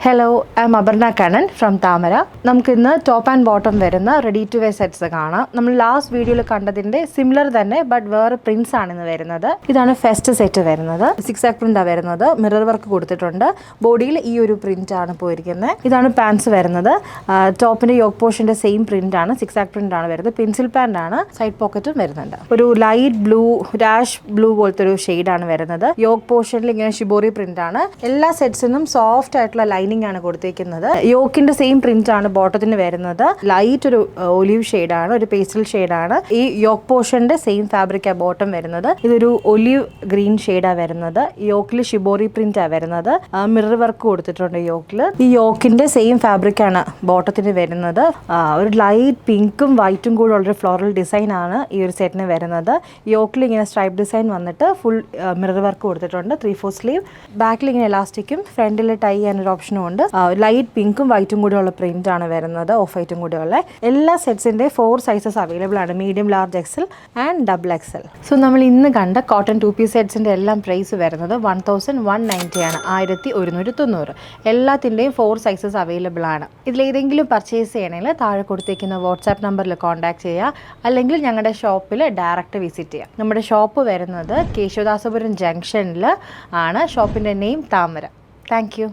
Hello, I M Aparna Kannan from താമര. നമുക്കിന്ന് top and bottom വരുന്ന റെഡി ടു വെയർ സെറ്റ്സ് കാണാം. നമ്മൾ ലാസ്റ്റ് വീഡിയോയിൽ കണ്ടതിൻ്റെ സിമിലർ തന്നെ ബട്ട് വേറെ പ്രിൻസ് ആണ് ഇന്ന് വരുന്നത്. ഇതാണ് ഫസ്റ്റ് സെറ്റ് വരുന്നത്. 6 പ്രിൻ്റാണ് വരുന്നത്. മിറർ വർക്ക് കൊടുത്തിട്ടുണ്ട്. ബോഡിയിൽ ഈ ഒരു പ്രിൻ്റ് ആണ് പോയിരിക്കുന്നത്. ഇതാണ് പാൻസ് വരുന്നത്. ടോപ്പിൻ്റെ യോക്ക് പോർഷൻ്റെ സെയിം പ്രിൻ്റ് ആണ്. 6 പ്രിൻ്റ് ആണ് വരുന്നത്. പെൻസിൽ പാൻ്റ് ആണ്. സൈഡ് പോക്കറ്റും വരുന്നുണ്ട്. ഒരു ലൈറ്റ് ബ്ലൂ, ഡാഷ് ബ്ലൂ പോലത്തെ ഒരു ഷെയ്ഡാണ് വരുന്നത്. യോക്ക് പോർഷനിൽ ഇങ്ങനെ ഷിബോറി പ്രിൻ്റ് ആണ്. എല്ലാ സെറ്റ്സിനും സോഫ്റ്റ് ആയിട്ടുള്ള ആണ് കൊടുത്തിരിക്കുന്നത്. യോക്കിന്റെ സെയിം പ്രിന്റ് ആണ് ബോട്ടത്തിന് വരുന്നത്. ലൈറ്റ് ഒരു ഒലിവ് ഷെയ്ഡാണ്, ഒരു പേസ്റ്റൽ ഷെയ്ഡാണ്. ഈ യോക്ക് പോർഷന്റെ സെയിം ഫാബ്രിക് ബോട്ടം വരുന്നത്. ഇതൊരു ഒലിവ് ഗ്രീൻ ഷെയ്ഡാ വരുന്നത്. യോക്കിൽ ഷിബോറി പ്രിന്റ് ആ വരുന്നത്. മിറർ വർക്ക് കൊടുത്തിട്ടുണ്ട് യോക്കിൽ. ഈ യോക്കിന്റെ സെയിം ഫാബ്രിക് ആണ് ബോട്ടത്തിന് വരുന്നത്. ഒരു ലൈറ്റ് പിങ്കും വൈറ്റും കൂടെ ഉള്ളൊരു ഫ്ലോറൽ ഡിസൈൻ ആണ് ഈ ഒരു സെറ്റിന് വരുന്നത്. യോക്കിൽ ഇങ്ങനെ സ്ട്രൈപ്പ് ഡിസൈൻ വന്നിട്ട് ഫുൾ മിറർ വർക്ക് കൊടുത്തിട്ടുണ്ട്. 3/4 സ്ലീവ്. ബാക്കിൽ ഇങ്ങനെ എലാസ്റ്റിക്കും ഫ്രണ്ടിൽ ടൈ ചെയ്യാനൊരു ഓപ്ഷനും ഉണ്ട്. ലൈറ്റ് പിങ്കും വൈറ്റും കൂടെ ഉള്ള പ്രിന്റ് ആണ് വരുന്നത്. ഓഫ് വൈറ്റും കൂടെ ഉള്ള എല്ലാ സെറ്റ്സിന്റെ 4 സൈസസ് അവൈലബിൾ ആണ്. Medium, large, Excel and double XL. So നമ്മൾ ഇന്ന് കണ്ട കോട്ടൺ 2 പീസ് സെറ്റ്സിന്റെ എല്ലാം പ്രൈസ് വരുന്നത് 1190 ആണ്. 1190. എല്ലാത്തിൻ്റെയും 4 സൈസസ് അവൈലബിൾ ആണ്. ഇതിലേതെങ്കിലും പർച്ചേസ് ചെയ്യണമെങ്കിൽ താഴെ കൊടുത്തേക്കുന്ന വാട്സാപ്പ് നമ്പറിൽ കോൺടാക്ട് ചെയ്യുക, അല്ലെങ്കിൽ ഞങ്ങളുടെ ഷോപ്പിൽ ഡയറക്റ്റ് വിസിറ്റ് ചെയ്യുക. നമ്മുടെ ഷോപ്പ് വരുന്നത് കേശവദാസപുരം ജംഗ്ഷനിൽ ആണ്. ഷോപ്പിൻ്റെ നെയിം താമര. Thank you.